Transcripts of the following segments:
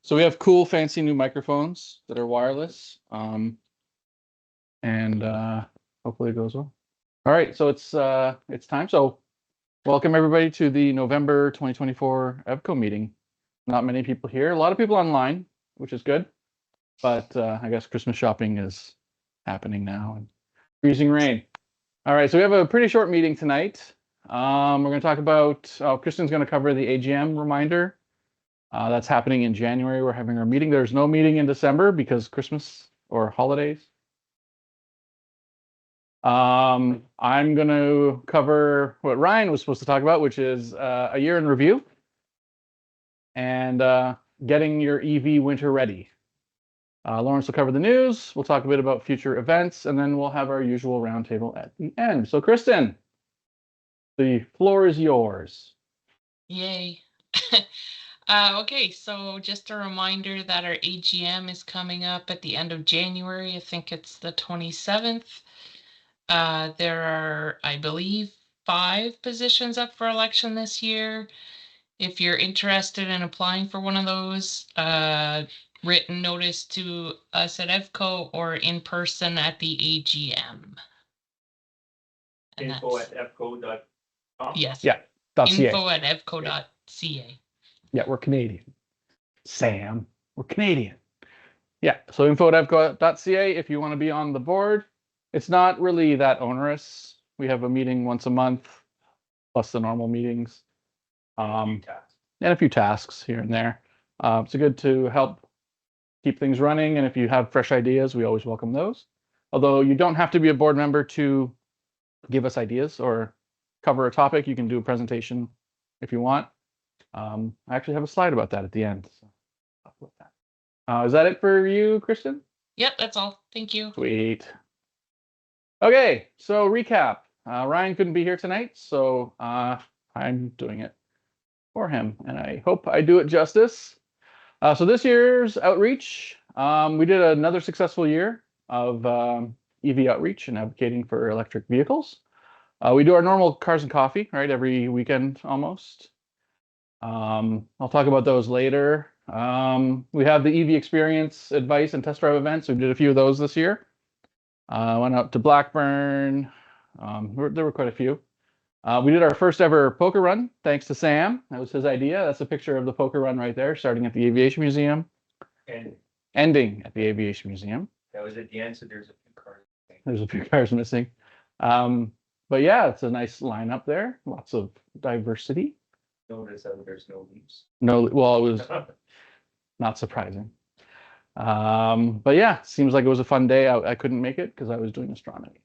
So we have cool, fancy new microphones that are wireless, and hopefully it goes well. All right, so it's time. So welcome everybody to the November 2024 EVCO meeting. Not many people here, a lot of people online, which is good, but I guess Christmas shopping is happening now and freezing rain. All right, so we have a pretty short meeting tonight. We're going to talk about, Kristen's going to cover the AGM Reminder. That's happening in January. We're having our meeting. There's no meeting in December because Christmas or holidays. I'm going to cover what Ryan was supposed to talk about, which is a year in review and getting your EV winter ready. Lawrence will cover the news. We'll talk a bit about future events, and then we'll have our usual roundtable at the end. So, Kristen, the floor is yours. Yay. Okay, so just a reminder that our AGM is coming up at the end of January. I think it's the 27th. There are, I believe, 5 positions up for election this year. If you're interested in applying for one of those, written notice to us at EVCO or in person at the AGM. Info at evco.com. Yes. Yeah. Info at evco.ca. Yeah, we're Canadian. Sam, we're Canadian. Yeah, so info at evco.ca if you want to be on the board. It's not really that onerous. We have a meeting once a month, plus the normal meetings. And a few tasks here and there. It's good to help keep things running, and if you have fresh ideas, we always welcome those. Although you don't have to be a board member to give us ideas or cover a topic. You can do a presentation if you want. I actually have a slide about that at the end. So is that it for you, Kristen? Yep, that's all. Thank you. Sweet. Okay, so recap. Ryan couldn't be here tonight, so I'm doing it for him, and I hope I do it justice. So this year's outreach, we did another successful year of EV outreach and advocating for electric vehicles. We do our normal cars and coffee, right, every weekend almost. I'll talk about those later. We have the EV experience advice and test drive events. We did a few of those this year. Went out to Blackburn. There were quite a few. We did our first ever poker run, thanks to Sam. That was his idea. That's a picture of the poker run right there, starting at the Aviation Museum. And ending at the Aviation Museum. that was at the end, so there's a few cars missing. There's a few cars missing. But yeah, it's a nice lineup there. Lots of diversity. Notice that there's no leaves. No, well, it was not surprising. But yeah, seems like it was a fun day. I couldn't make it because I was doing astronomy.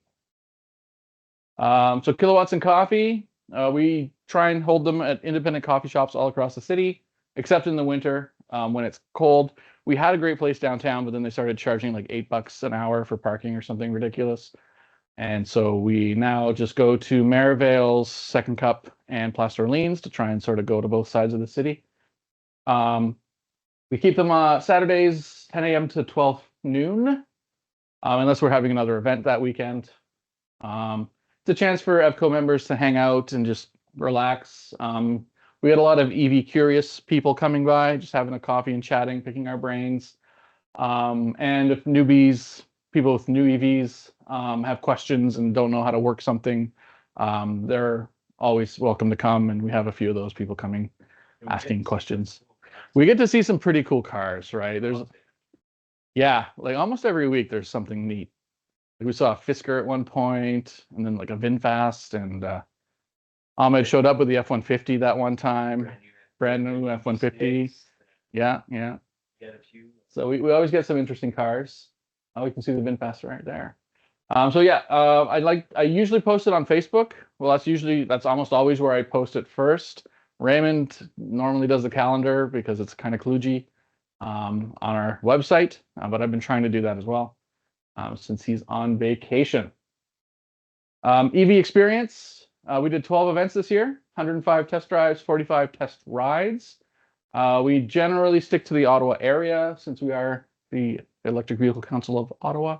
So Kilowatts and Coffee, we try and hold them at independent coffee shops all across the city, except in the winter when it's cold. We had a great place downtown, but then they started charging like $8 an hour for parking or something ridiculous. And so we now just go to Merivale's, Second Cup, and Plaster Orleans to try and sort of go to both sides of the city. We keep them Saturdays, 10 a.m. to 12 noon, unless we're having another event that weekend. It's a chance for EVCO members to hang out and just relax. We had a lot of EV curious people coming by, just having a coffee and chatting, picking our brains. And if newbies, people with new EVs have questions and don't know how to work something, they're always welcome to come. And we have a few of those people coming, asking questions. We get to see some pretty cool cars, right? Yeah, like almost every week there's something neat. We saw a Fisker at one point, and then like a VinFast, and Ahmed showed up with the F-150 that one time. Brand new F-150. Yeah. Get a few. So we always get some interesting cars. We can see the VinFast right there. So yeah, I usually post it on Facebook. Well, that's almost always where I post it first. Raymond normally does the calendar because it's kind of kludgy on our website, but I've been trying to do that as well since he's on vacation. EV experience, we did 12 events this year, 105 test drives, 45 test rides. We generally stick to the Ottawa area since we are the Electric Vehicle Council of Ottawa.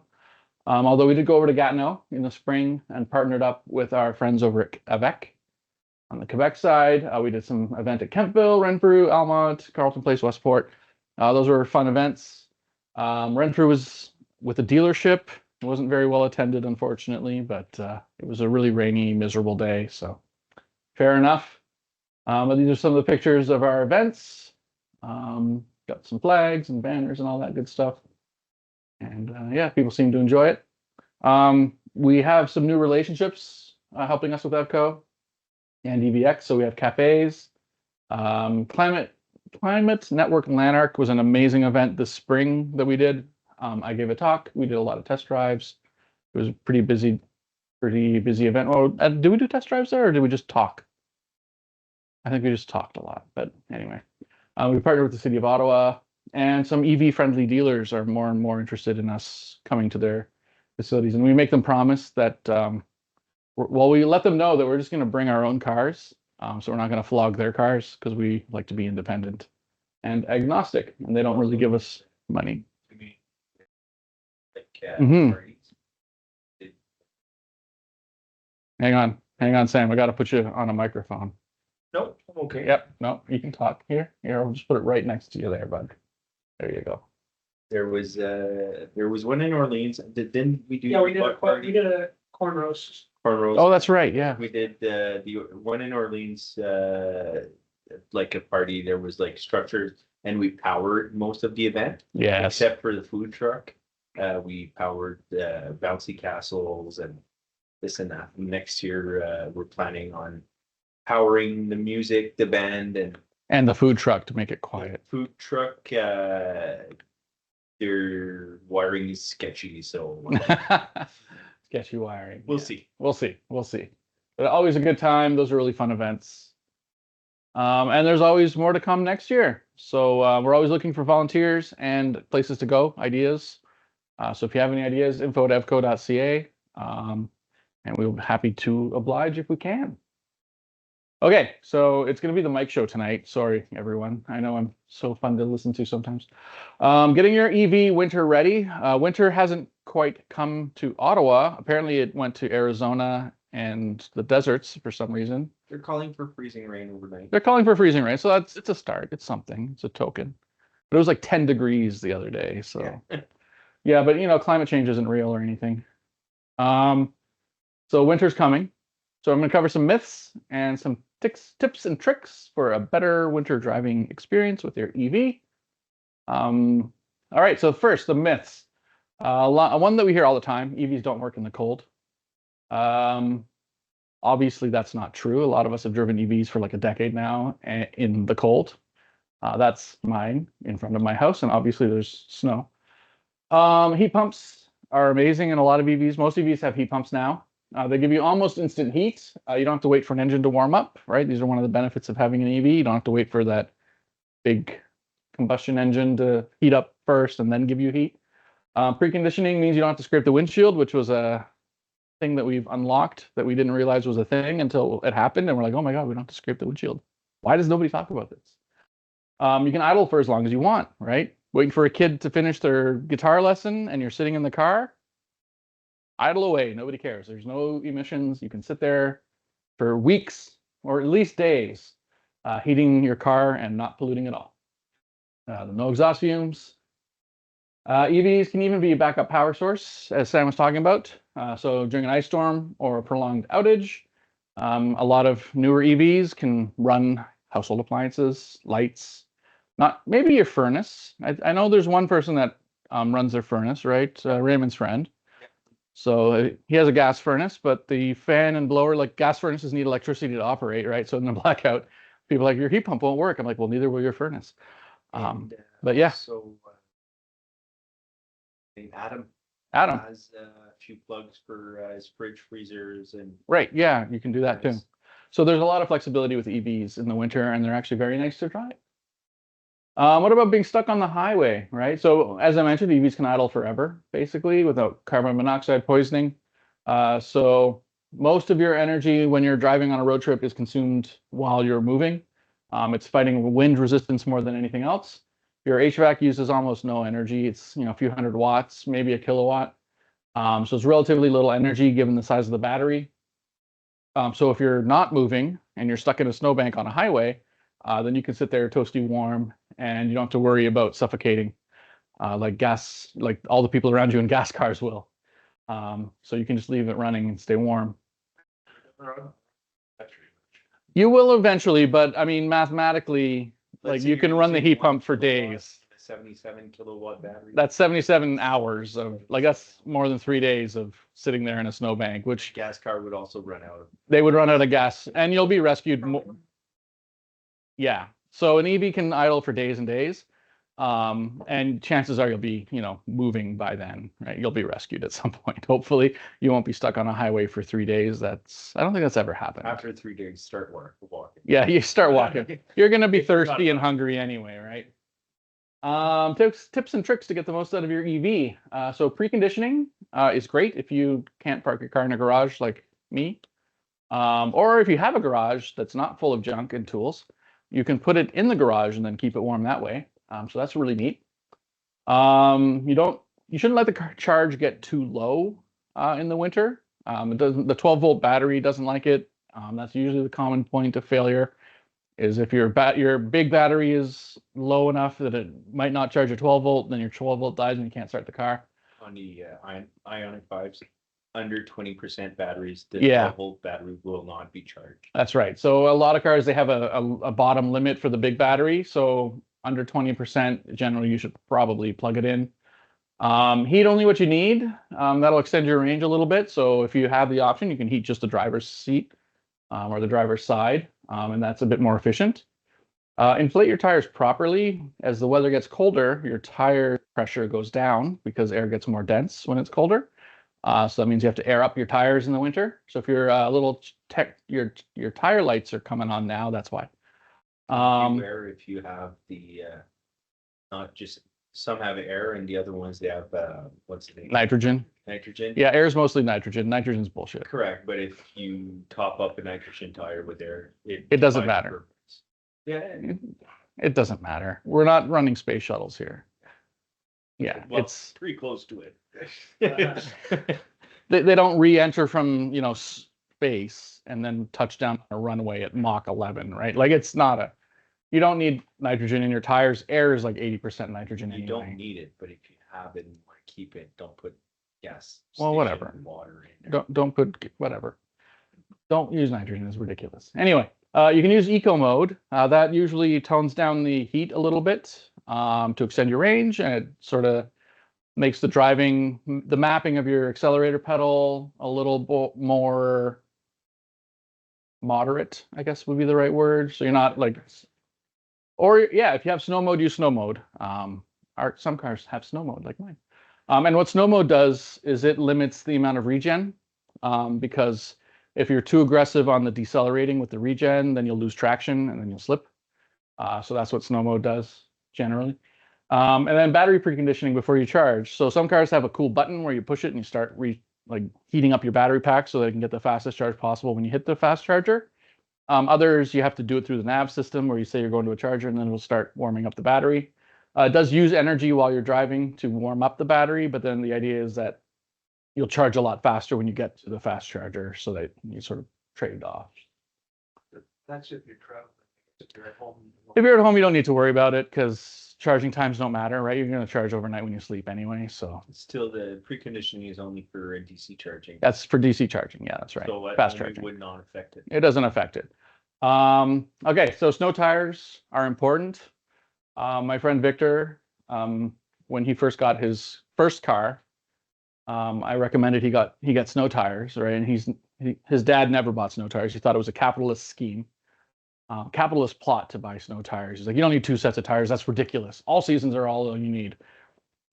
Although we did go over to Gatineau in the spring and partnered up with our friends over at EVCO. On the Quebec side, we did some event at Kentville, Renfrew, Almont, Carleton Place, Westport. Those were fun events. Renfrew was with a dealership. It wasn't very well attended, unfortunately, but it was a really rainy, miserable day, so fair enough. But these are some of the pictures of our events. Got some flags and banners and all that good stuff. And yeah, people seem to enjoy it. We have some new relationships helping us with EVCO and EVX. So we have cafes. Climate Network Lanark was an amazing event this spring that we did. I gave a talk. We did a lot of test drives. It was a pretty busy event. Oh, did we do test drives there, or did we just talk? I think we just talked a lot. But anyway, we partnered with the city of Ottawa, and some EV-friendly dealers are more and more interested in us coming to their facilities, and we make them promise that. Well, we let them know that we're just going to bring our own cars, so we're not going to flog their cars because we like to be independent and agnostic, and they don't really give us money. Parties. Hang on, Sam. I got to put you on a microphone. Nope, I'm okay. Yep, no, you can talk here. I'll just put it right next to you there, bud. There you go. There was one in Orleans. Didn't we do? Yeah, we did a corn roast. Cornrows. Oh, that's right. Yeah. We did the one in Orleans, like a party. There was like structures, and we powered most of the event. Yes. Except for the food truck, we powered bouncy castles and this and that. Next year, we're planning on powering the music, the band, and the food truck to make it quiet. Food truck. Their wiring is sketchy, so. Sketchy wiring. We'll see. We'll see. But always a good time. Those are really fun events. And there's always more to come next year. So we're always looking for volunteers and places to go, ideas. So if you have any ideas, info@evco.ca. And we'll be happy to oblige if we can. Okay, so it's going to be the Mike Show tonight. Sorry, everyone. I know I'm so fun to listen to sometimes. Getting your EV winter ready. Winter hasn't quite come to Ottawa. Apparently, it went to Arizona and the deserts for some reason. They're calling for freezing rain overnight. They're calling for freezing rain, so it's a start. It's something. It's a token. But it was like 10 degrees the other day. So yeah, but climate change isn't real or anything. So winter's coming. So I'm going to cover some myths and some tips and tricks for a better winter driving experience with your EV. All right, so first, the myths. One that we hear all the time, EVs don't work in the cold. Obviously, that's not true. A lot of us have driven EVs for like a decade now in the cold. That's mine in front of my house, and obviously there's snow. Heat pumps are amazing in a lot of EVs. Most EVs have heat pumps now. They give you almost instant heat. You don't have to wait for an engine to warm up, right? These are one of the benefits of having an EV. You don't have to wait for that big combustion engine to heat up first and then give you heat. Preconditioning means you don't have to scrape the windshield, which was a thing that we've unlocked that we didn't realize was a thing until it happened. And we're like, oh my God, we don't have to scrape the windshield. Why does nobody talk about this? You can idle for as long as you want, right? Waiting for a kid to finish their guitar lesson and you're sitting in the car. Idle away. Nobody cares. There's no emissions. You can sit there for weeks or at least days heating your car and not polluting at all. No exhaust fumes. EVs can even be a backup power source, as Sam was talking about. So during an ice storm or a prolonged outage, a lot of newer EVs can run household appliances, lights, not maybe your furnace. I know there's one person that runs their furnace, right? Raymond's friend. So he has a gas furnace, but the fan and blower, like gas furnaces need electricity to operate, right? So in the blackout, people are like, your heat pump won't work. I'm like, well, neither will your furnace. But yeah. So Adam has a few plugs for his fridge, freezers, and right. Yeah, you can do that too. So there's a lot of flexibility with EVs in the winter, and they're actually very nice to drive. What about being stuck on the highway, right? So as I mentioned, EVs can idle forever, basically, without carbon monoxide poisoning. So most of your energy when you're driving on a road trip is consumed while you're moving. It's fighting wind resistance more than anything else. Your HVAC uses almost no energy. It's a few hundred watts, maybe a kilowatt. So it's relatively little energy given the size of the battery. So if you're not moving and you're stuck in a snowbank on a highway, then you can sit there toasty warm and you don't have to worry about suffocating like all the people around you in gas cars will. So you can just leave it running and stay warm. You will eventually, but I mean, mathematically, Let's say you you're can run the using heat 1 pump for kilowatt, days. a 77 kilowatt battery. That's 77 hours of, like, that's more than 3 days of sitting there in a snowbank, which Gas car would also run out of. they would run out of gas, and you'll be rescued. Yeah. So an EV can idle for days and days. And chances are you'll be, moving by then, right? You'll be rescued at some point. Hopefully you won't be stuck on a highway for 3 days. I don't think that's ever happened. After 3 days, start walking. Yeah, you start walking. You're going to be thirsty and hungry anyway, right? Tips and tricks to get the most out of your EV. So preconditioning is great if you can't park your car in a garage like me. Or if you have a garage that's not full of junk and tools, you can put it in the garage and then keep it warm that way. So that's really neat. You shouldn't let the car charge get too low in the winter. The 12-volt battery doesn't like it. That's usually the common point of failure, is if your big battery is low enough that it might not charge a 12-volt, then your 12-volt dies and you can't start the car. On the Ioniq 5s, under 20% batteries, the Yeah. 12-volt battery will not be charged. That's right. So a lot of cars, they have a bottom limit for the big battery. So under 20%, generally, you should probably plug it in. Heat only what you need. That'll extend your range a little bit. So if you have the option, you can heat just the driver's seat or the driver's side, and that's a bit more efficient. Inflate your tires properly. As the weather gets colder, your tire pressure goes down because air gets more dense when it's colder. So that means you have to air up your tires in the winter. So if you're a little your tire lights are coming on now, that's why. Beware if you have the not just some have air and the other ones they have what's the name? Nitrogen. Nitrogen. Yeah, air is mostly nitrogen. Nitrogen's bullshit. Correct, but if you top up a nitrogen tire with air, It doesn't matter. Yeah, It doesn't matter. We're not running space shuttles here. Yeah, well, it's pretty close to it. they don't re-enter from space and then touch down on a runway at Mach 11, right? Like it's not you don't need nitrogen in your tires. Air is like 80% nitrogen You anyway. don't need it, but if you have it and want to keep it, don't put gas. Well, whatever. Water in there. Don't put whatever. Don't use nitrogen. It's ridiculous. Anyway, you can use eco mode. That usually tones down the heat a little bit to extend your range, and it sort of makes the mapping of your accelerator pedal a little more moderate, I guess would be the right word. So you're not like, if you have snow mode, use snow mode. Some cars have snow mode like mine. And what snow mode does is it limits the amount of regen, because if you're too aggressive on the decelerating with the regen, then you'll lose traction and then you'll slip. So that's what snow mode does generally. And then battery preconditioning before you charge. So some cars have a cool button where you push it and you start heating up your battery pack so that it can get the fastest charge possible when you hit the fast charger. Others, you have to do it through the nav system where you say you're going to a charger and then it'll start warming up the battery. It does use energy while you're driving to warm up the battery, but then the idea is that you'll charge a lot faster when you get to the fast charger so that you sort of trade off. That's if you're traveling. If you're at home. If you're at home, you don't need to worry about it because charging times don't matter, right? You're going to charge overnight when you sleep anyway. So Still, the preconditioning is only for DC charging. that's for DC charging. Yeah, that's right. So Fast only charging. would not affect it. It doesn't affect it. Okay, so snow tires are important. My friend Victor, when he first got his first car, I recommended he get snow tires, right? And his dad never bought snow tires. He thought it was a capitalist scheme, capitalist plot to buy snow tires. He's like, you don't need 2 sets of tires. That's ridiculous. All seasons are all you need.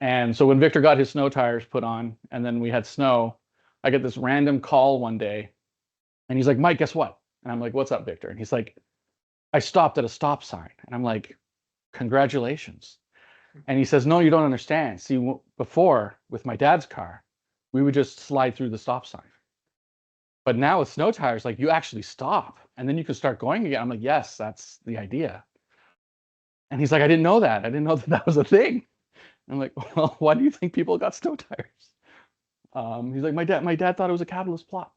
And so when Victor got his snow tires put on, and then we had snow, I get this random call one day, and he's like, Mike, guess what? And I'm like, what's up, Victor? And he's like, I stopped at a stop sign. And I'm like, congratulations. And he says, no, you don't understand. See, before with my dad's car, we would just slide through the stop sign. But now with snow tires, like you actually stop and then you can start going again. I'm like, yes, that's the idea. And he's like, I didn't know that. I didn't know that was a thing. And I'm like, well, why do you think people got snow tires? He's like, my dad thought it was a capitalist plot.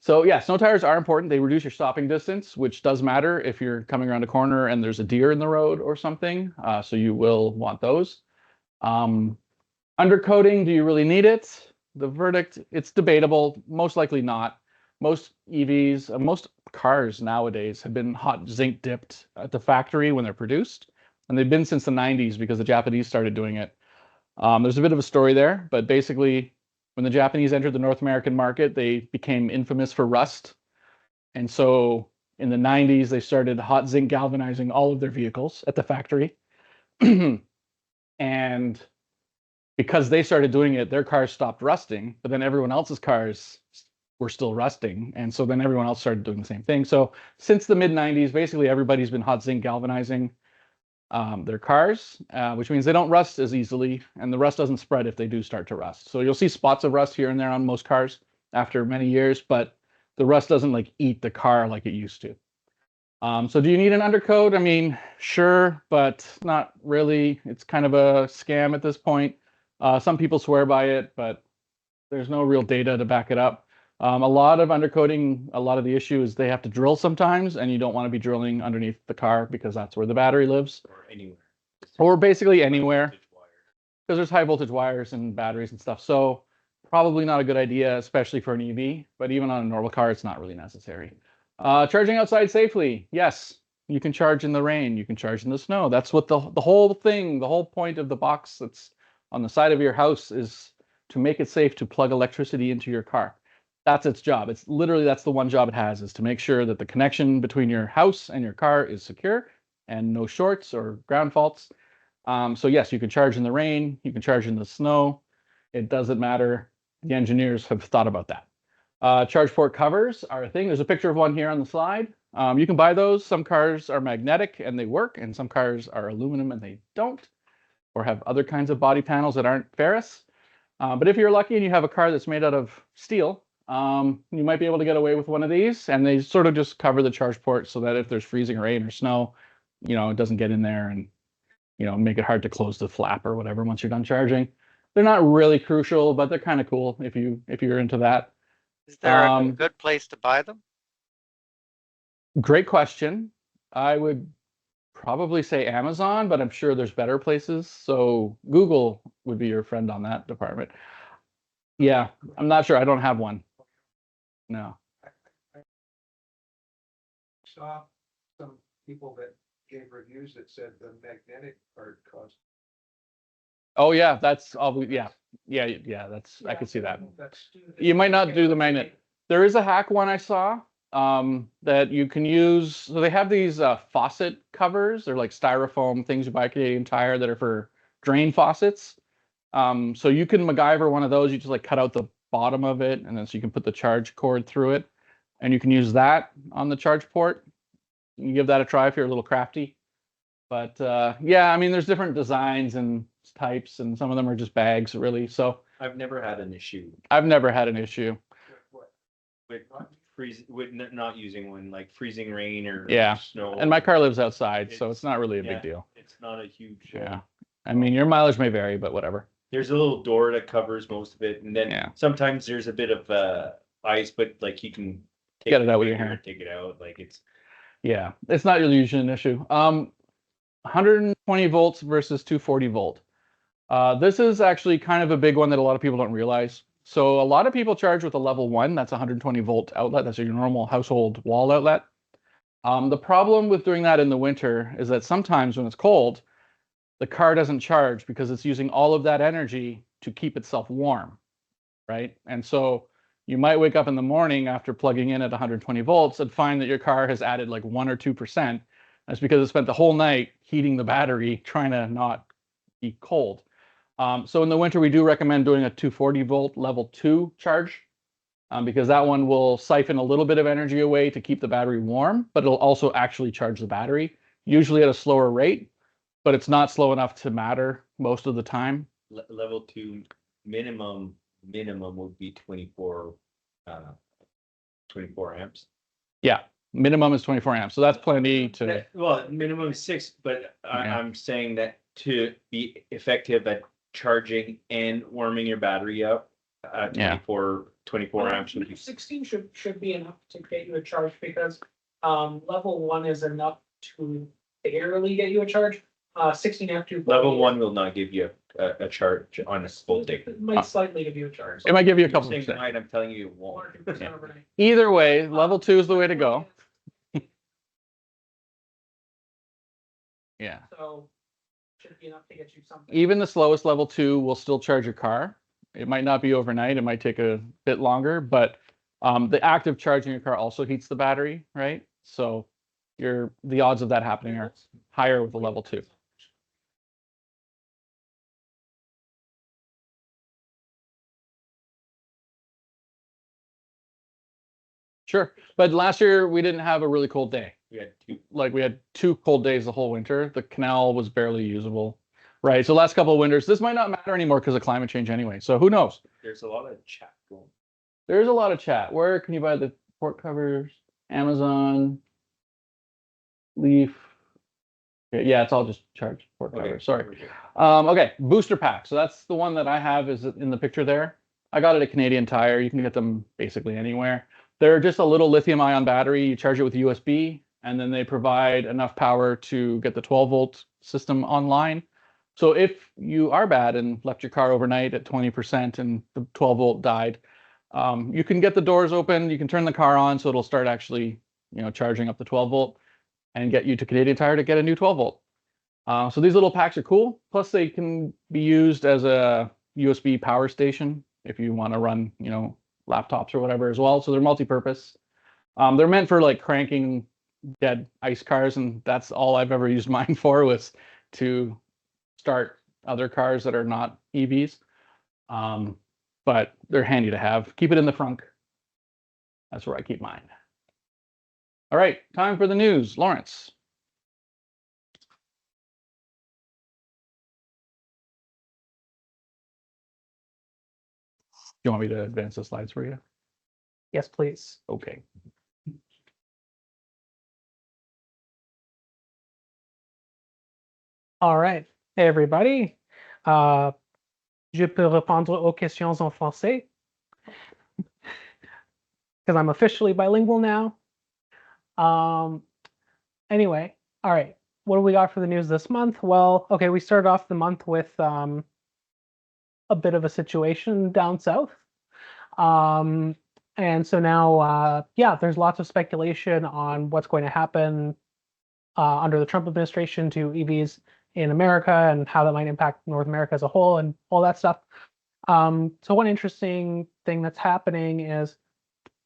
So yeah, snow tires are important. They reduce your stopping distance, which does matter if you're coming around a corner and there's a deer in the road or something. So you will want those. Undercoating, do you really need it? The verdict, it's debatable. Most likely not. Most EVs, most cars nowadays have been hot zinc dipped at the factory when they're produced. And they've been since the 90s because the Japanese started doing it. There's a bit of a story there, but basically, when the Japanese entered the North American market, they became infamous for rust. And so in the 90s, they started hot zinc galvanizing all of their vehicles at the factory. And because they started doing it, their cars stopped rusting, but then everyone else's cars were still rusting. And so then everyone else started doing the same thing. So since the mid 90s, basically everybody's been hot zinc galvanizing their cars, which means they don't rust as easily, and the rust doesn't spread if they do start to rust. So you'll see spots of rust here and there on most cars after many years, but the rust doesn't like eat the car like it used to. So do you need an undercoat? I mean, sure, but not really. It's kind of a scam at this point. Some people swear by it, but there's no real data to back it up. A lot of undercoating, a lot of the issue is they have to drill sometimes, and you don't want to be drilling underneath the car because that's where the battery lives. Or anywhere. Or basically anywhere, Voltage wire. because there's high voltage wires and batteries and stuff. So probably not a good idea, especially for an EV, but even on a normal car, it's not really necessary. Charging outside safely. Yes, you can charge in the rain. You can charge in the snow. That's what the whole thing, the whole point of the box that's on the side of your house is to make it safe to plug electricity into your car. That's its job. It's literally, that's the one job it has, is to make sure that the connection between your house and your car is secure and no shorts or ground faults. So yes, you can charge in the rain, you can charge in the snow. It doesn't matter. The engineers have thought about that. Charge port covers are a thing. There's a picture of one here on the slide. You can buy those. Some cars are magnetic and they work, and some cars are aluminum and they don't, or have other kinds of body panels that aren't ferrous. But if you're lucky and you have a car that's made out of steel, you might be able to get away with one of these, and they sort of just cover the charge port so that if there's freezing rain or snow, it doesn't get in there and make it hard to close the flap or whatever once you're done charging. They're not really crucial, but they're kind of cool if you're into that. Is there a good place to buy them? Great question. I would probably say Amazon, but I'm sure there's better places. So Google would be your friend on that department. Yeah, I'm not sure. I don't have one. No. Saw some people that gave reviews that said the magnetic part cost. Oh yeah, that's all. Yeah. That's I could see that. You might not do the magnet. There is a hack one I saw that you can use. So they have these faucet covers. They're like styrofoam things you buy at Canadian Tire that are for drain faucets. So you can MacGyver one of those. You just like cut out the bottom of it, and then so you can put the charge cord through it, and you can use that on the charge port. You give that a try if you're a little crafty. But yeah, I mean, there's different designs and types, and some of them are just bags, really. So I've never had an issue I've never had an issue. with not using one, like freezing rain or Yeah. snow. And my car lives outside, so it's not really a yeah, big deal. It's not a huge. Yeah. I mean, your mileage may vary, but whatever. There's a little door that covers most of it, and then Yeah. sometimes there's a bit of ice, but like you can take Get it out with your finger hand. and take it out. Like it's Yeah, it's not usually an issue. 120 volts versus 240 volt. This is actually kind of a big one that a lot of people don't realize. So a lot of people charge with a level 1. That's a 120 volt outlet. That's your normal household wall outlet. The problem with doing that in the winter is that sometimes when it's cold, the car doesn't charge because it's using all of that energy to keep itself warm, right? And so you might wake up in the morning after plugging in at 120 volts and find that your car has added like 1 or 2%. That's because it spent the whole night heating the battery, trying to not be cold. So in the winter, we do recommend doing a 240 volt level 2 charge because that one will siphon a little bit of energy away to keep the battery warm, but it'll also actually charge the battery, usually at a slower rate, but it's not slow enough to matter most of the time. level 2 minimum would be 24 amps. Yeah, minimum is 24 amps, so that's plenty to. Well, minimum is 6, but Yeah. I'm saying that to be effective at charging and warming your battery up, Yeah. 24 24 amps would be 16 should be enough to get you a charge because level 1 is enough to barely get you a charge. 16 amp to level 1 will not give you a charge on a full day. It might slightly give you a charge. It might give you a You're couple saying percent. tonight, I'm telling you it 1 won't. or 2% overnight. Either way, level 2 is the way to go. Yeah. So should be enough to get you something. Even the slowest level 2 will still charge your car. It might not be overnight. It might take a bit longer, but the active charging your car also heats the battery, right? So the odds of that happening are higher with the level 2. Sure. But last year we didn't have a really cold day. We had 2. Like we had 2 cold days the whole winter. The canal was barely usable. Right. So last couple of winters, this might not matter anymore because of climate change anyway. So who knows? There's a lot of chat going. There's a lot of chat. Where can you buy the port covers? Amazon, Leaf. Yeah, it's all just charged port covers. Sorry. Okay, booster pack. So that's the one that I have is in the picture there. I got it at Canadian Tire. You can get them basically anywhere. They're just a little lithium-ion battery. You charge it with USB, and then they provide enough power to get the 12-volt system online. So if you are bad and left your car overnight at 20% and the 12-volt died, you can get the doors open. You can turn the car on, so it'll start actually, charging up the 12-volt and get you to Canadian Tire to get a new 12-volt. So these little packs are cool. Plus, they can be used as a USB power station if you want to run, laptops or whatever as well. So they're multi-purpose. They're meant for like cranking dead ice cars, and that's all I've ever used mine for was to start other cars that are not EVs. But they're handy to have. Keep it in the frunk. That's where I keep mine. All right, time for the news. Lawrence. You want me to advance the slides for you? Yes, please. Okay. All right. Hey, everybody. Je peux répondre aux questions en français because I'm officially bilingual now. Anyway, all right. What do we got for the news this month? Well, okay, we started off the month with a bit of a situation down south. And so now, there's lots of speculation on what's going to happen under the Trump administration to EVs in America and how that might impact North America as a whole and all that stuff. So one interesting thing that's happening is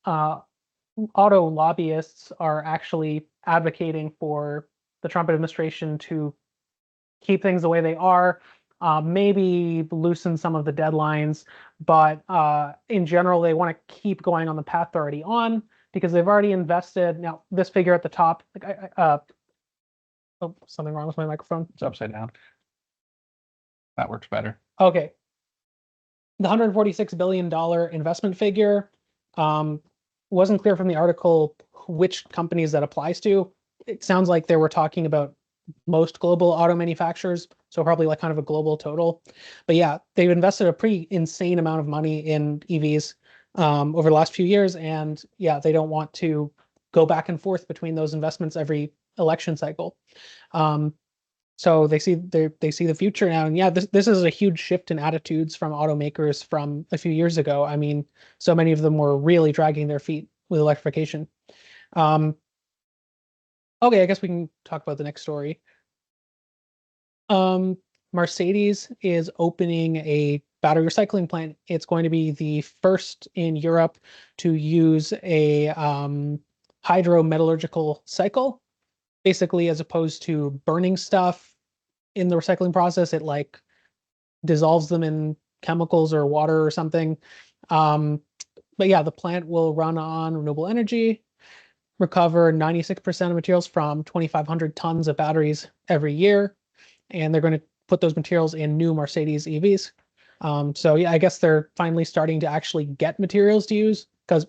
auto lobbyists are actually advocating for the Trump administration to keep things the way they are, maybe loosen some of the deadlines, but in general, they want to keep going on the path they're already on because they've already invested. Now, this figure at the top, oh, something wrong with my microphone. It's upside down. That works better. Okay. The $146 billion investment figure wasn't clear from the article which companies that applies to. It sounds like they were talking about most global auto manufacturers, so probably like kind of a global total. But yeah, they've invested a pretty insane amount of money in EVs over the last few years, and yeah, they don't want to go back and forth between those investments every election cycle. So they see the future now, and yeah, this is a huge shift in attitudes from automakers from a few years ago. I mean, so many of them were really dragging their feet with electrification. Okay, I guess we can talk about the next story. Mercedes is opening a battery recycling plant. It's going to be the first in Europe to use a hydrometallurgical cycle. Basically, as opposed to burning stuff in the recycling process, it like dissolves them in chemicals or water or something. But yeah, the plant will run on renewable energy, recover 96% of materials from 2,500 tons of batteries every year, and they're going to put those materials in new Mercedes EVs. So yeah, I guess they're finally starting to actually get materials to use, because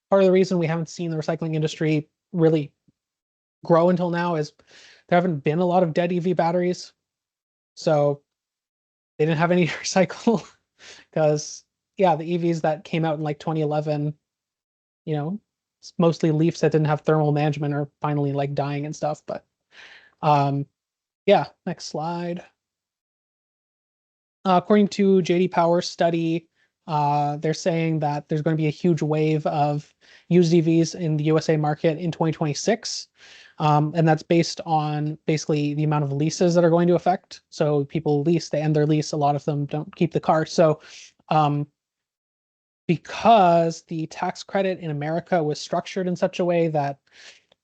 part of the reason we haven't seen the recycling industry really grow until now is there haven't been a lot of dead EV batteries. So they didn't have any to recycle because yeah, the EVs that came out in like 2011, you know, it's mostly Leafs that didn't have thermal management are finally like dying and stuff. But yeah, next slide. According to JD Power's study, they're saying that there's going to be a huge wave of used EVs in the USA market in 2026. And that's based on basically the amount of leases that are going to affect. So people lease, they end their lease. A lot of them don't keep the car. So because the tax credit in America was structured in such a way that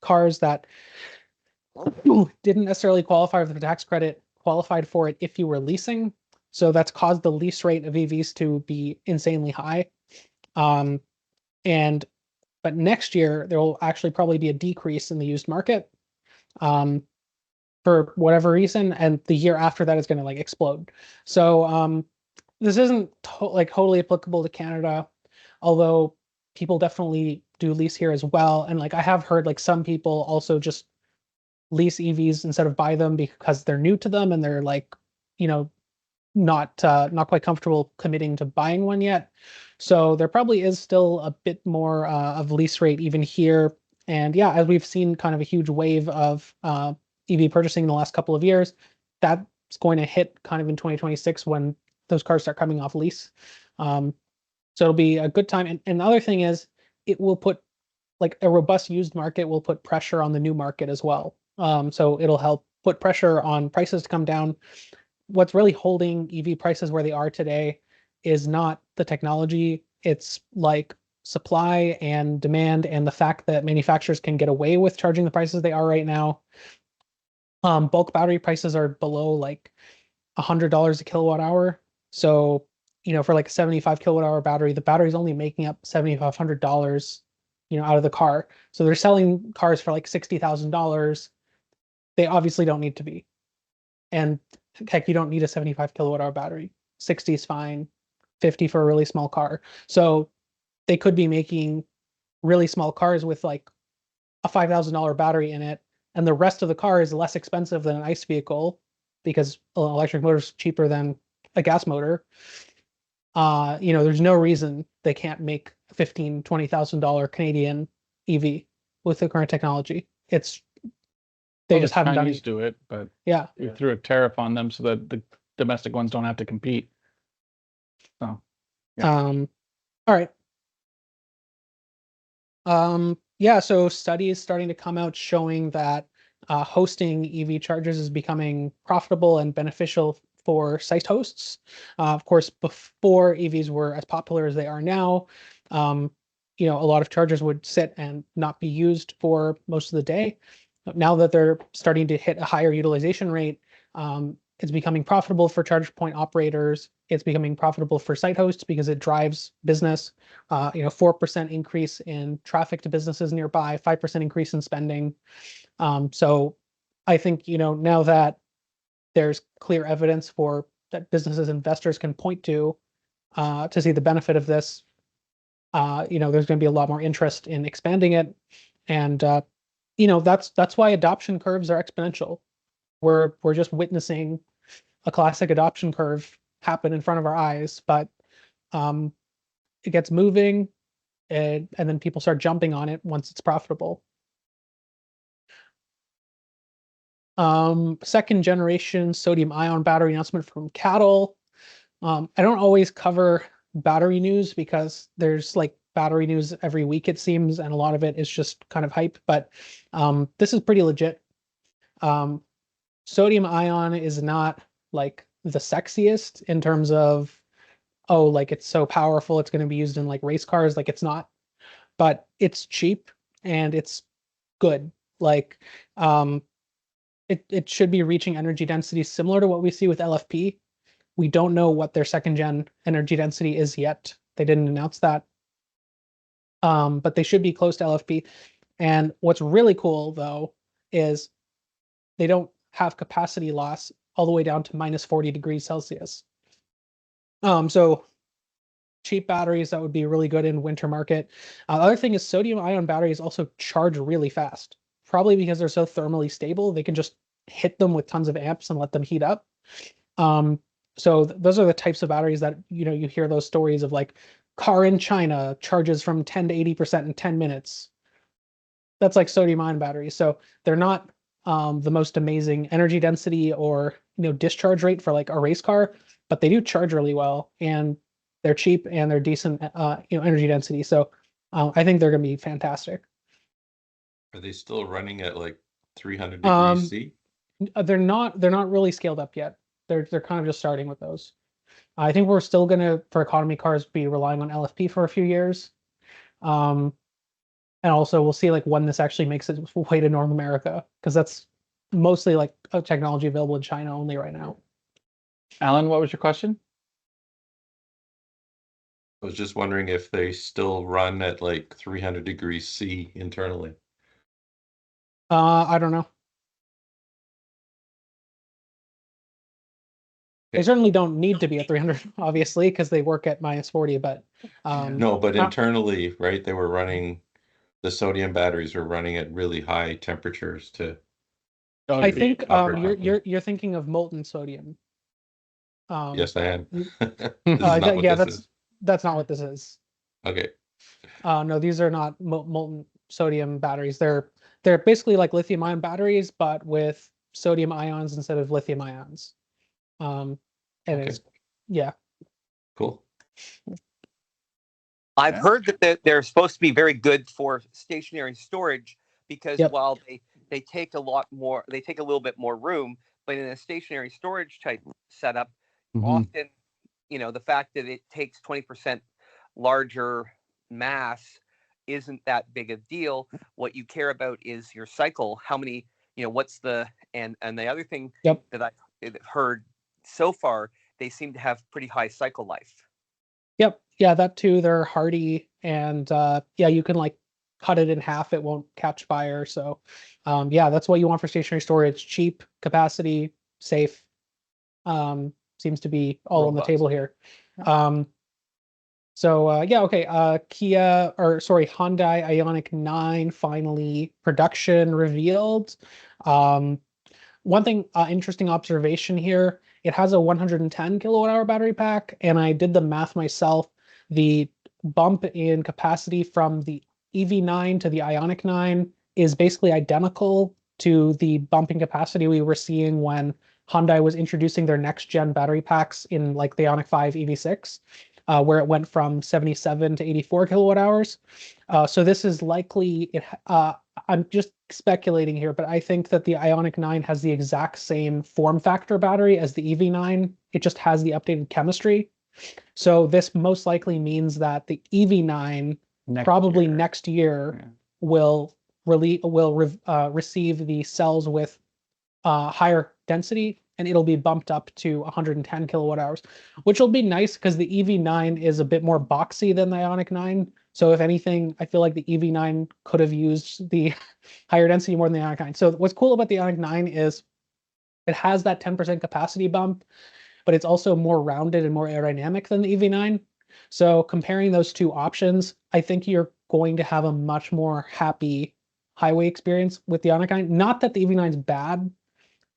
cars that didn't necessarily qualify for the tax credit qualified for it if you were leasing. So that's caused the lease rate of EVs to be insanely high. But next year, there will actually probably be a decrease in the used market for whatever reason. And the year after that is going to like explode. So this isn't like totally applicable to Canada, although people definitely do lease here as well. And like I have heard like some people also just lease EVs instead of buy them because they're new to them and they're like, you know, not quite comfortable committing to buying one yet. So there probably is still a bit more of lease rate even here. And yeah, as we've seen kind of a huge wave of EV purchasing in the last couple of years, that's going to hit kind of in 2026 when those cars start coming off lease. So it'll be a good time. And the other thing is it will put like a robust used market will put pressure on the new market as well. So it'll help put pressure on prices to come down. What's really holding EV prices where they are today is not the technology. It's like supply and demand and the fact that manufacturers can get away with charging the prices they are right now. Bulk battery prices are below like $100 a kilowatt hour. So, you know, for like a 75 kilowatt hour battery, the battery is only making up $7,500, you know, out of the car. So they're selling cars for like $60,000. They obviously don't need to be. And heck, you don't need a 75 kilowatt hour battery. 60 is fine, 50 for a really small car. So they could be making really small cars with like a $5,000 battery in it, and the rest of the car is less expensive than an ICE vehicle because an electric motor is cheaper than a gas motor. You know, there's no reason they can't make $15,000, $20,000 Canadian EV with the current technology. It's they Well, just the haven't done Chinese it. do it, but Yeah. we threw a tariff on them so that the domestic ones don't have to compete. So yeah. All right. Yeah, so studies starting to come out showing that hosting EV chargers is becoming profitable and beneficial for site hosts. Of course, before EVs were as popular as they are now, you know, a lot of chargers would sit and not be used for most of the day. Now that they're starting to hit a higher utilization rate, it's becoming profitable for charge point operators. It's becoming profitable for site hosts because it drives business. You know, 4% increase in traffic to businesses nearby, 5% increase in spending. So I think, you know, now that there's clear evidence for that businesses, investors can point to see the benefit of this, you know, there's going to be a lot more interest in expanding it. And, you know, that's why adoption curves are exponential. We're just witnessing a classic adoption curve happen in front of our eyes, but it gets moving and then people start jumping on it once it's profitable. Second generation sodium ion battery announcement from Cattle. I don't always cover battery news because there's like battery news every week, it seems, and a lot of it is just kind of hype, but this is pretty legit. Sodium ion is not like the sexiest in terms of, oh, like it's so powerful, it's going to be used in like race cars. Like it's not, but it's cheap and it's good. Like, it should be reaching energy density similar to what we see with LFP. We don't know what their second gen energy density is yet. They didn't announce that. But they should be close to LFP. And what's really cool though is they don't have capacity loss all the way down to minus 40 degrees Celsius. So cheap batteries, that would be really good in winter market. The other thing is sodium ion batteries also charge really fast, probably because they're so thermally stable. They can just hit them with tons of amps and let them heat up. So those are the types of batteries that, you hear those stories of like car in China charges from 10 to 80% in 10 minutes. That's like sodium ion batteries. So they're not the most amazing energy density or discharge rate for like a race car, but they do charge really well and they're cheap and they're decent energy density. So I think they're going to be fantastic. Are they still running at like 300 Um, degrees C? They're not really scaled up yet. They're kind of just starting with those. I think we're still gonna, for economy cars, be relying on LFP for a few years. And also we'll see like when this actually makes its way to North America, because that's mostly like a technology available in China only right now. Alan, what was your question? I was just wondering if they still run at like 300 degrees C internally. I don't know. They Okay. certainly don't need to be at 300, obviously, because they work at -40. But No, but uh, internally, right? They were running, the sodium batteries were running at really high temperatures to. Oh, I think operate you're thinking of molten sodium. Yes, I am. you- This is not what yeah, this is. that's not what this is. Okay. No, these are not molten sodium batteries. They're basically like lithium ion batteries, but with sodium ions instead of lithium ions. And Okay. it's yeah. Cool. I've Yeah. heard that they're supposed to be very good for stationary storage because Yep. while they take a little bit more room, but in a stationary storage type setup, Mhm. often, the fact that it takes 20% larger mass isn't that big a deal. What you care about is your cycle. How many, what's and the other thing Yep. that I've heard so far, they seem to have pretty high cycle life. Yep. Yeah, that too. They're hardy and yeah, you can like cut it in half, it won't catch fire. So yeah, that's what you want for stationary storage. Cheap, capacity, safe. Seems to be all on the Robust. table here. So yeah, okay. Hyundai Ioniq 9 finally production revealed. One thing, interesting observation here, it has a 110 kilowatt hour battery pack, and I did the math myself. The bump in capacity from the EV9 to the Ioniq 9 is basically identical to the bump in capacity we were seeing when Hyundai was introducing their next gen battery packs in like the Ioniq 5 EV6, where it went from 77 to 84 kilowatt hours. So this is likely, I'm just speculating here, but I think that the Ioniq 9 has the exact same form factor battery as the EV9. It just has the updated chemistry. So this most likely means that the EV9 probably next year will receive the cells with higher density, and it'll be bumped up to 110 kilowatt hours, which will be nice because the EV9 is a bit more boxy than the Ioniq 9. So if anything, I feel like the EV9 could have used the higher density more than the Ioniq 9. So what's cool about the Ioniq 9 is it has that 10% capacity bump, but it's also more rounded and more aerodynamic than the EV9. So comparing those two options, I think you're going to have a much more happy highway experience with the Ioniq 9. Not that the EV9 is bad.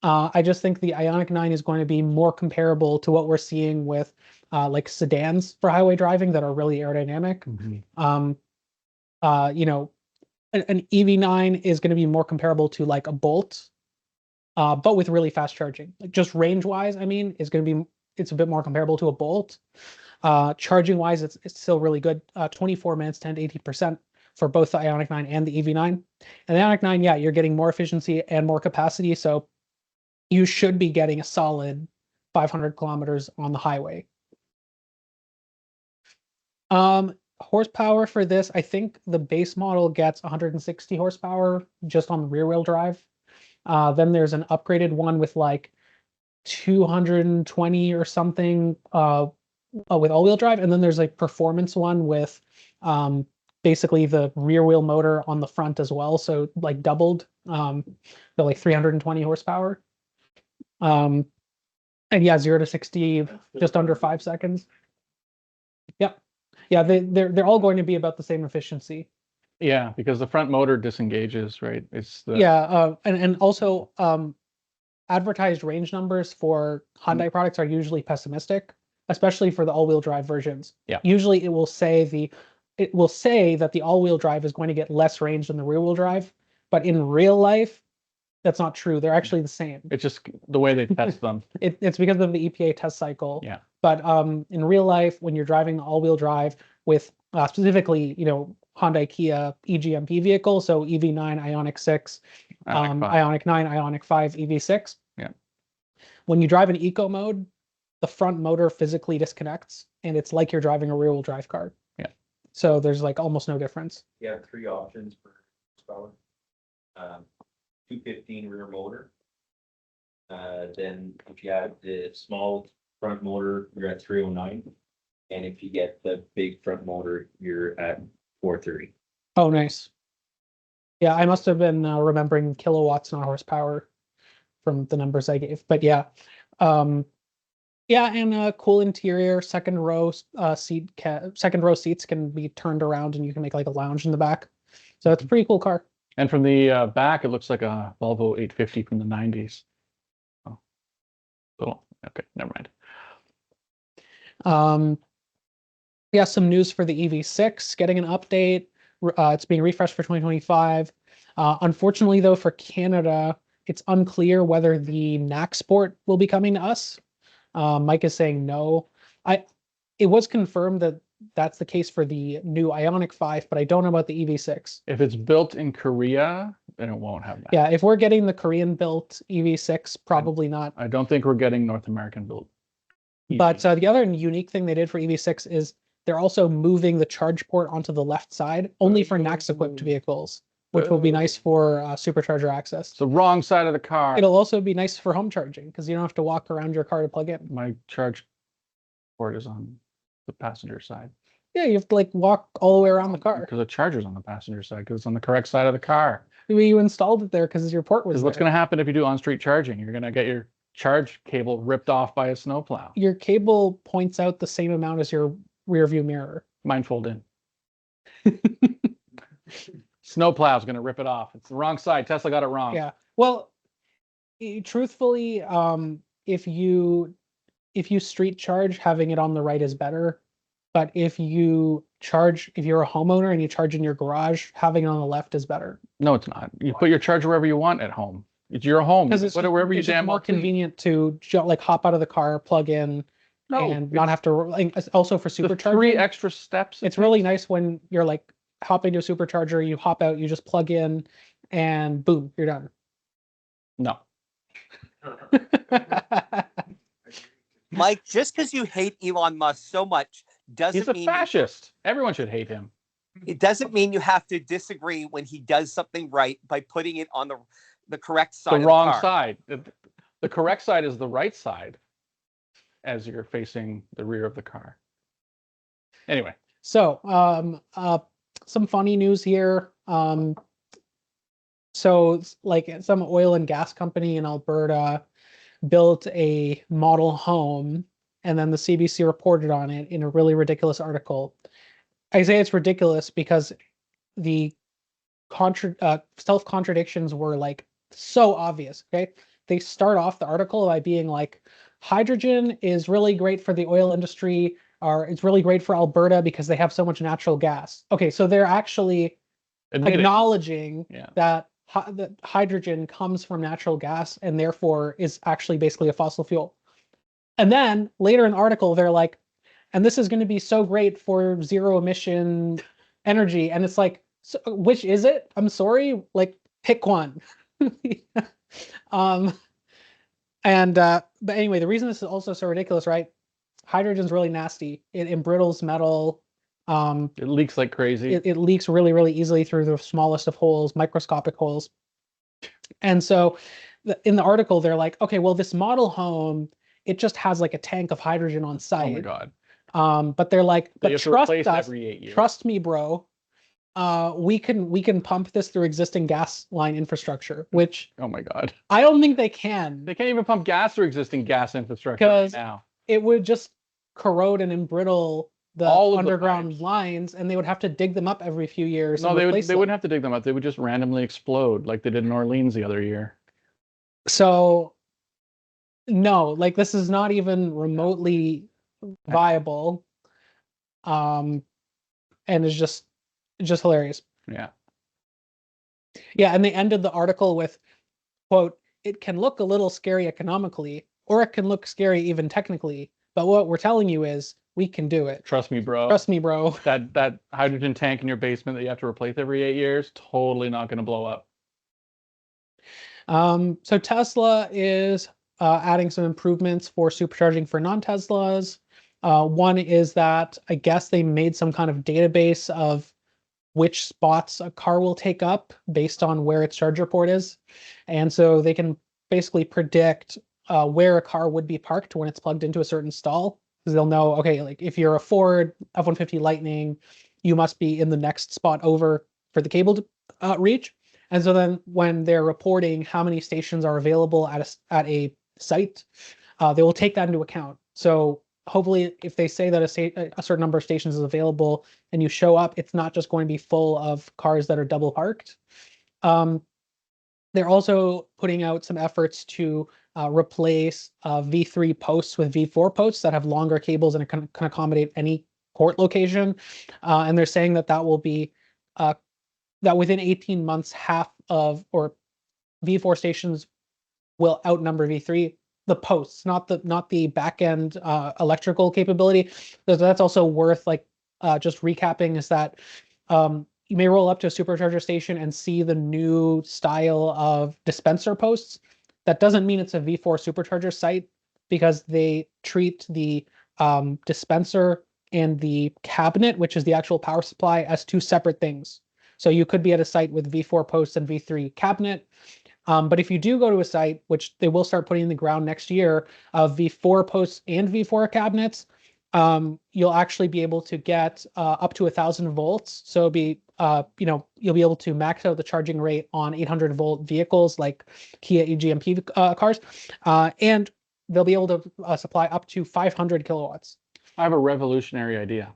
I just think the Ioniq 9 is going to be more comparable to what we're seeing with like sedans for highway driving that are really aerodynamic. Mhm. An EV9 is going to be more comparable to like a Bolt, but with really fast charging. Like just range wise, I mean, it's a bit more comparable to a Bolt. Charging wise, it's still really good. 24 minutes, 10 to 80% for both the Ioniq 9 and the EV9. And the Ioniq 9, yeah, you're getting more efficiency and more capacity, so you should be getting a solid 500 kilometers on the highway. Horsepower for this, I think the base model gets 160 horsepower just on the rear wheel drive. Then there's an upgraded one with like 220 or something with all-wheel drive, and then there's a performance one with basically the rear wheel motor on the front as well, so like doubled, they're like 320 horsepower. And yeah, 0 to 60 just under 5 seconds. Yep. Yeah, they're all going to be about the same efficiency. Yeah, because the front motor disengages, right? It's the Yeah, and also advertised range numbers for Hyundai products are usually pessimistic, especially for the all-wheel drive versions. Yeah. Usually it will say that the all-wheel drive is going to get less range than the rear-wheel drive, but in real life, that's not true. They're actually the same. It's just the way they test them. It's because of the EPA test cycle. Yeah. But in real life, when you're driving the all-wheel drive with specifically, Hyundai Kia eGMP vehicle, so EV9, Ioniq 6, Ioniq 5. Ioniq 9, Ioniq 5, EV6. Yeah. When you drive in eco mode, the front motor physically disconnects, and it's like you're driving a rear-wheel drive car. Yeah. So there's like almost no difference. You have 3 options for horsepower. 215 rear motor. Then if you have the small front motor, you're at 309. And if you get the big front motor, you're at 430. Oh, nice. Yeah, I must have been remembering kilowatts, not horsepower, from the numbers I gave. But yeah, yeah, and a cool interior. Second row seats can be turned around, and you can make like a lounge in the back. So it's a pretty cool car. And from the back, it looks like a Volvo 850 from the 90s. Oh, little. Okay, never mind. Yeah, some news for the EV6 getting an update. It's being refreshed for 2025. Unfortunately, though, for Canada, it's unclear whether the NAC Sport will be coming to us. Mike is saying no. It was confirmed that that's the case for the new Ioniq 5, but I don't know about the EV6. If it's built in Korea, then it won't have that. Yeah, if we're getting the Korean-built EV6, probably not. I don't think we're getting North American built. But the other unique thing they did for EV6 is they're also moving the charge port onto the left side, only for NACS-equipped vehicles, which will be nice for supercharger access. It's the wrong side of the car. It'll also be nice for home charging because you don't have to walk around your car to plug in. My charge port is on the passenger side. Yeah, you have to like walk all the way around the car. Because the charger's on the passenger side, because it's on the correct side of the car. Maybe you installed it there because your port was Because what's going to happen if you do on-street charging? You're going to get your charge cable ripped off by a snowplow. Your cable points out the same amount as your rear view mirror. Mine fold in. Snowplow's going to rip it off. It's the wrong side. Tesla got it wrong. Yeah. Well, truthfully, if you street charge, having it on the right is better. But if you're a homeowner and you charge in your garage, having it on the left is better. No, it's not. You put your charger wherever you want at home. It's your home. Because it's wherever you it's just damn more well please. convenient to like hop out of the car, plug in, and not have to. Like, also for The supercharging, 3 extra steps. it's really nice when you're like hopping to a supercharger, you hop out, you just plug in, and boom, you're done. No. Mike, just because you hate Elon Musk so much doesn't He's a mean fascist. Everyone should hate him. it doesn't mean you have to disagree when he does something right by putting it on the correct side. The of wrong the car. side. The correct side is the right side as you're facing the rear of the car. Anyway. So, some funny news here. So like some oil and gas company in Alberta built a model home, and then the CBC reported on it in a really ridiculous article. I say it's ridiculous because the self-contradictions were like so obvious. Okay, they start off the article by being like, hydrogen is really great for the oil industry, or it's really great for Alberta because they have so much natural gas. Okay, so they're actually acknowledging that hydrogen comes from natural gas and therefore is actually basically a fossil fuel. And then later in the article, they're like, and this is going to be so great for zero emission energy. And it's like, so, which is it? I'm sorry, like pick one. But anyway, the reason this is also so ridiculous, right? Hydrogen's really nasty. It embrittles metal. It leaks like crazy. It leaks really, really easily through the smallest of holes, microscopic holes. And so in the article, they're like, okay, well, this model home, it just has like a tank of hydrogen on site. Oh my God. But they're like, but trust us, every 8 years. Trust me, bro. We can pump this through existing gas line infrastructure, which oh my God. I don't think they can. They can't even pump gas through existing gas infrastructure Because now. It would just corrode and embrittle the All of the underground pipes. lines, and they would have to dig them up every few years. No, and they replace them. wouldn't have to dig them up. They would just randomly explode like they did in Orleans the other year. So No, like this is not even remotely viable. And it's just hilarious. Yeah. Yeah, and they ended the article with, quote, "It can look a little scary economically, or it can look scary even technically, but what we're telling you is we can do it. Trust me, bro. Trust me, bro." That hydrogen tank in your basement that you have to replace every 8 years, totally not going to blow up. So Tesla is adding some improvements for supercharging for non-Teslas. One is that I guess they made some kind of database of which spots a car will take up based on where its charger port is. And so they can basically predict where a car would be parked when it's plugged into a certain stall. Because they'll know, okay, like if you're a Ford F-150 Lightning, you must be in the next spot over for the cable to reach. And so then when they're reporting how many stations are available at a site, they will take that into account. So hopefully if they say that a certain number of stations is available and you show up, it's not just going to be full of cars that are double parked. They're also putting out some efforts to replace V3 posts with V4 posts that have longer cables and it can accommodate any port location. And they're saying that that will be that within 18 months, half of or V4 stations will outnumber V3. The posts, not the back end electrical capability. That's also worth like just recapping is that you may roll up to a supercharger station and see the new style of dispenser posts. That doesn't mean it's a V4 supercharger site because they treat the dispenser and the cabinet, which is the actual power supply, as two separate things. So you could be at a site with V4 posts and V3 cabinet. But if you do go to a site, which they will start putting in the ground next year, of V4 posts and V4 cabinets, you'll actually be able to get up to 1,000 volts. So it'll be, you'll be able to max out the charging rate on 800-volt vehicles like Kia AGM cars, and they'll be able to supply up to 500 kilowatts. I have a revolutionary idea.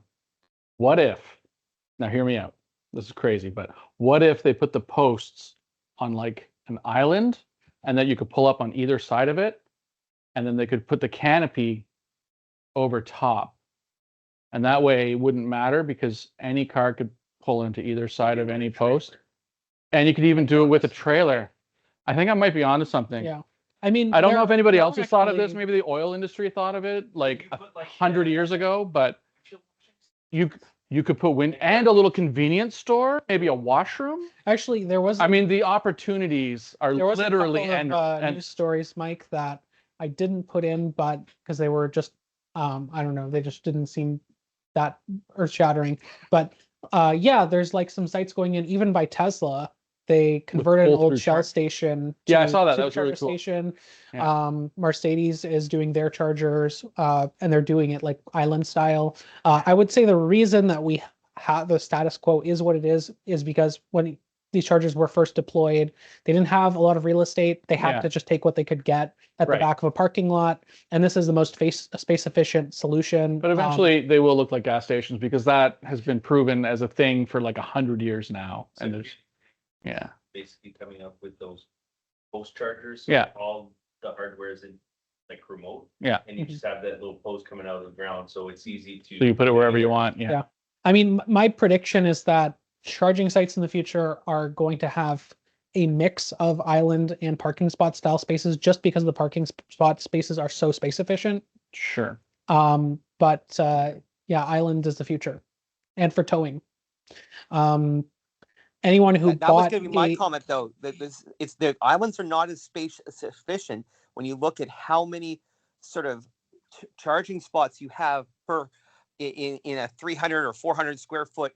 What if, now hear me out, this is crazy, but what if they put the posts on like an island and that you could pull up on either side of it, and then they could put the canopy over top, and that way it wouldn't matter because any car could pull into either side of any post, and you could even do it with a trailer. I think I might be onto something. Yeah. I mean, I don't know if anybody there else has thought of this. actually- Maybe the oil industry thought of it like 100 years ago, but you could put wind and a little convenience store, maybe a washroom. Actually, there was. I mean, the opportunities are There was literally a couple of news stories, Mike, that I didn't put in, but because they were just, I don't know, they just didn't seem that earth-shattering. But yeah, there's like some sites going in, even by Tesla. They converted an old pull-through Shell charge. station. Yeah, I to saw that. That was really supercharger cool. Station. Yeah. Mercedes is doing their chargers, and they're doing it like island style. I would say the reason that we have the status quo is what it is because when these chargers were first deployed, they didn't have a lot of real estate. They had Yeah. to just take what they could get at Right. the back of a parking lot, and this is the most space efficient solution. But eventually they will look like gas stations because that has been proven as a thing for like 100 years now. So And there's, yeah. basically coming up with those post chargers. Yeah. All the hardware is in like remote. Yeah. And you just have that little post coming out of the ground, so it's easy to. So you put it wherever you want. Yeah. Yeah. I mean, my prediction is that charging sites in the future are going to have a mix of island and parking spot style spaces just because the parking spot spaces are so space efficient. Sure. But yeah, island is the future. And for towing. Anyone who That was bought going to be my a- comment, though. That it's the islands are not as space efficient when you look at how many sort of charging spots you have per in a 300 or 400 square foot,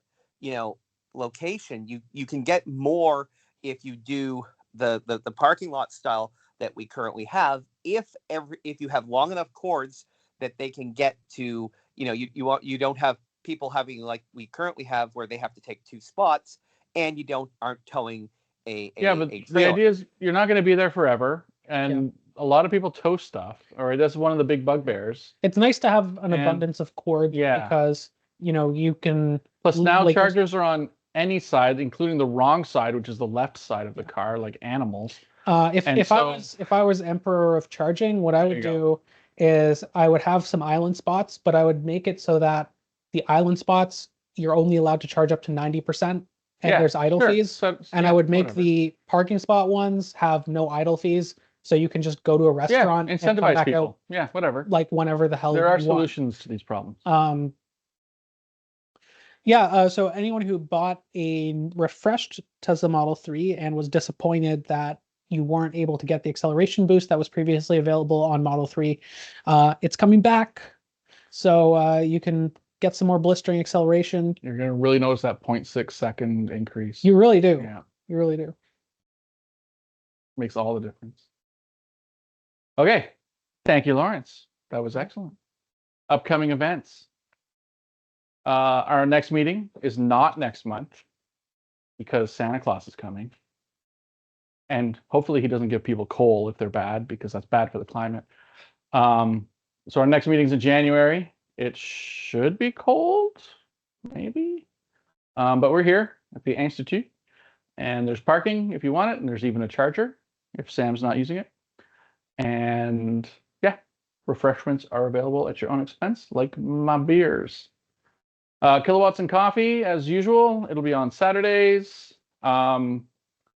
location. You can get more if you do the parking lot style that we currently have. If you have long enough cords that they can get to, you don't have people having like we currently have where they have to take two spots. And you aren't towing a But a the trailer. idea is you're not going to be there forever, and a lot of people tow stuff. Or that's one of the big bugbears. It's nice to have an And- abundance of cords Yeah. because you can Plus now like- chargers are on any side, including the wrong side, which is the left side of the car, like animals. If And if I was emperor of charging, what I There would you do is I would have some island spots, but I would make it so that the island spots you're only allowed to charge up to 90%, and Yeah, there's idle sure. fees. So, And yeah, I would make whatever. the parking spot ones have no idle fees, so you can just go to a Yeah, restaurant and come incentivize back out people. Yeah, whatever. like whenever the hell There are you want. solutions to these problems. Yeah, so anyone who bought a refreshed Tesla Model 3 and was disappointed that you weren't able to get the acceleration boost that was previously available on Model 3, it's coming back. So you can get some more blistering acceleration. You're going to really notice that 0.6 second increase. You really do. Yeah, You really do. makes all the difference. Okay. Thank you, Lawrence. That was excellent. Upcoming events. Our next meeting is not next month because Santa Claus is coming. And hopefully he doesn't give people coal if they're bad, because that's bad for the climate. So our next meeting's in January. It should be cold, maybe. But we're here at the Institute, and there's parking if you want it, and there's even a charger if Sam's not using it. And yeah, refreshments are available at your own expense, like my beers. Kilowatts and coffee, as usual, it'll be on Saturdays.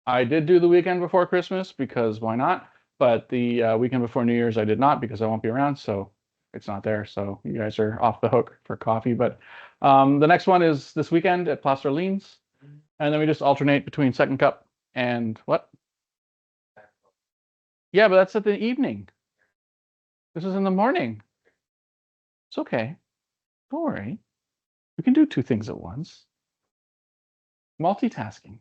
I did do the weekend before Christmas because why not? But the weekend before New Year's, I did not because I won't be around, so it's not there. So you guys are off the hook for coffee. But the next one is this weekend at Place Orleans, and then we just alternate between Second Cup and what? Yeah, but that's at the evening. This is in the morning. It's okay. Don't worry. We can do two things at once. Multitasking.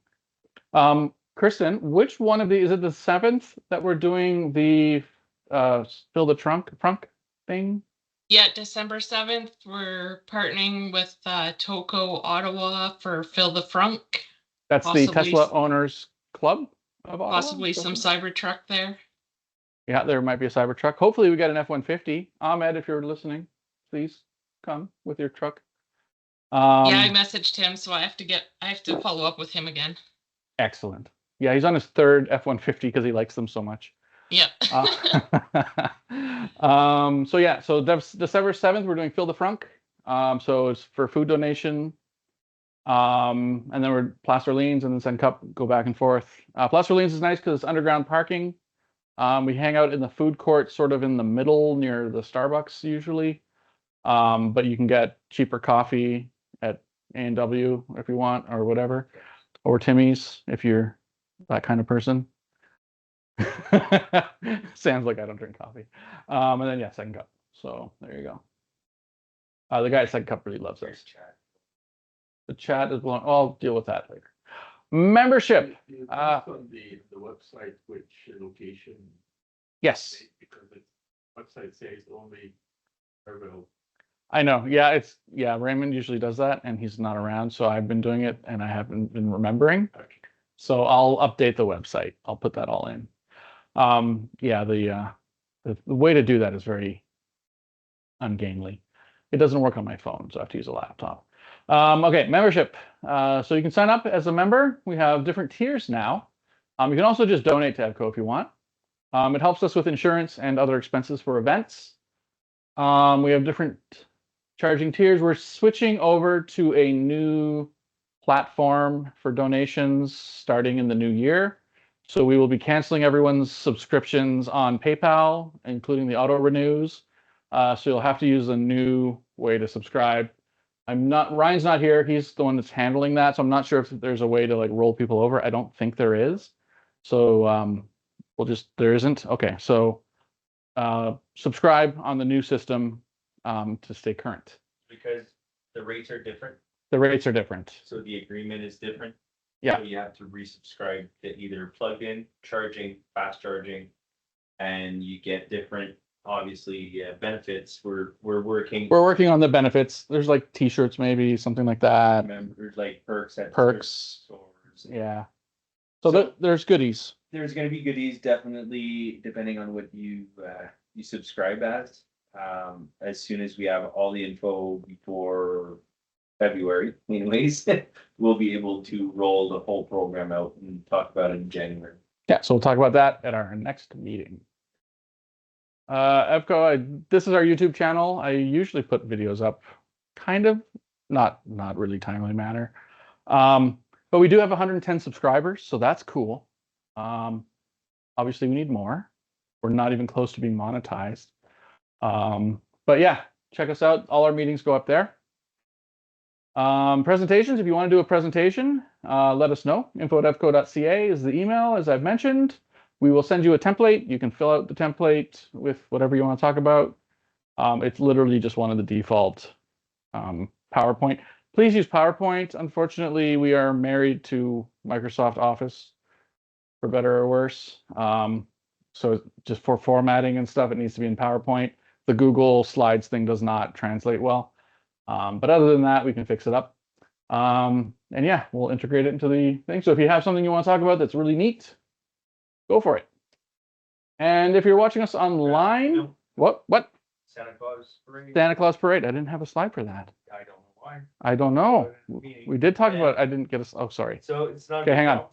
Kristen, which one of these, is it the 7th that we're doing the fill the trunk thing? Yeah, December 7th, we're partnering with Toco Ottawa for Fill the Frunk. That's the Possibly- Tesla Owners Club of Ottawa? Possibly some Cybertruck there. Yeah, there might be a Cybertruck. Hopefully we get an F-150. Ahmed, if you're listening, please come with your truck. Yeah, I messaged him, so I have to follow up with him again. Excellent. Yeah, he's on his 3rd F-150 because he likes them so much. Yeah. So yeah, so December 7th, we're doing Fill the Frunk. So it's for food donation. And then we're Place Orleans and then Second Cup, go back and forth. Place Orleans is nice because it's underground parking. We hang out in the food court, sort of in the middle near the Starbucks usually. But you can get cheaper coffee at A&W if you want, or whatever, or Timmy's if you're that kind of person. Sounds like I don't drink coffee. And then yeah, Second Cup. So there you go. The guy at Second Cup really loves us. The chat is blowing. I'll deal with that later. Membership. On the website, which location? Yes. Because the website says only Fairville. I know. Yeah, Raymond usually does that and he's not around. So I've been doing it and I haven't been remembering. Okay. So I'll update the website. I'll put that all in. Yeah, the way to do that is very ungainly. It doesn't work on my phone, so I have to use a laptop. Okay, membership. So you can sign up as a member. We have different tiers now. You can also just donate to EVCO if you want. It helps us with insurance and other expenses for events. We have different charging tiers. We're switching over to a new platform for donations starting in the new year. So we will be canceling everyone's subscriptions on PayPal, including the auto renews. So you'll have to use a new way to subscribe. Ryan's not here. He's the one that's handling that. So I'm not sure if there's a way to like roll people over. I don't think there is. So there isn't. Okay. So subscribe on the new system to stay current. Because the rates are different, The rates are different. so the agreement is different. Yeah. So you have to resubscribe to either plug-in charging, fast charging, and you get different, obviously, benefits. We're working. We're working on the benefits. There's like t-shirts, maybe something like that. Members like perks at Perks. stores. Yeah. So there's goodies. There's going to be goodies, definitely, depending on what you subscribe as soon as we have all the info before February, anyways, we'll be able to roll the whole program out and talk about it in January. Yeah, so we'll talk about that at our next meeting. EVCO, this is our YouTube channel. I usually put videos up, kind of, not really timely manner. But we do have 110 subscribers, so that's cool. Obviously we need more. We're not even close to being monetized. But yeah, check us out. All our meetings go up there. Presentations, if you want to do a presentation, let us know. info@evco.ca is the email, as I've mentioned. We will send you a template. You can fill out the template with whatever you want to talk about. It's literally just one of the default PowerPoint. Please use PowerPoint. Unfortunately, we are married to Microsoft Office, for better or worse. So just for formatting and stuff, it needs to be in PowerPoint. The Google Slides thing does not translate well. But other than that, we can fix it up. And yeah, we'll integrate it into the thing. So if you have something you want to talk about that's really neat, go for it. And if you're watching us online, what? Santa Claus parade. Santa Claus parade. I didn't have a slide for that. I don't know why. I don't know. Meeting. We did talk about it. I didn't get a. Oh, sorry. So it's not. Okay, hang on.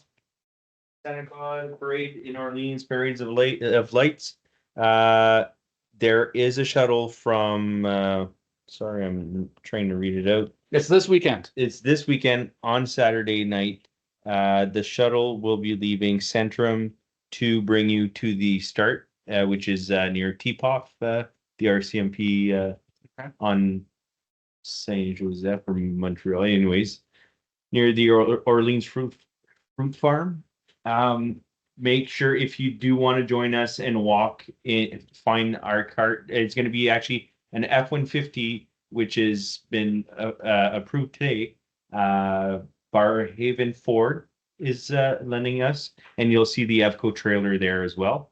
Santa Claus parade in Orleans, parades of lights. There is a shuttle from. Sorry, I'm trying to read it out. It's this weekend. It's this weekend on Saturday night. The shuttle will be leaving Centrum to bring you to the start, which is near Teepoff, the RCMP on Saint Joseph or Montreal, anyways, near the Orleans fruit farm. Make sure if you do want to join us and walk in, find our cart. It's going to be actually an F-150, which has been approved today. Barhaven Ford is lending us, and you'll see the EVCO trailer there as well.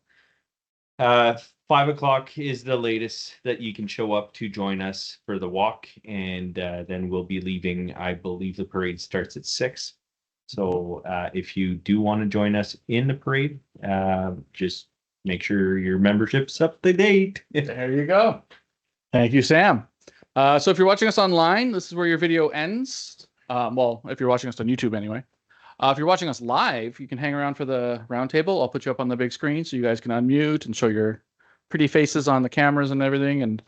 5 o'clock is the latest that you can show up to join us for the walk, and then we'll be leaving. I believe the parade starts at 6. So if you do want to join us in the parade, just make sure your membership's up to date. There you go. Thank you, Sam. So if you're watching us online, this is where your video ends. Well, if you're watching us on YouTube anyway. If you're watching us live, you can hang around for the roundtable. I'll put you up on the big screen so you guys can unmute and show your pretty faces on the cameras and everything. And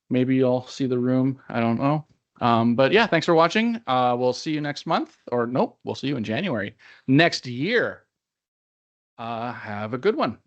maybe you'll see the room. I don't know. But yeah, thanks for watching. We'll see you next month. Or nope, we'll see you in January next year. Have a good one.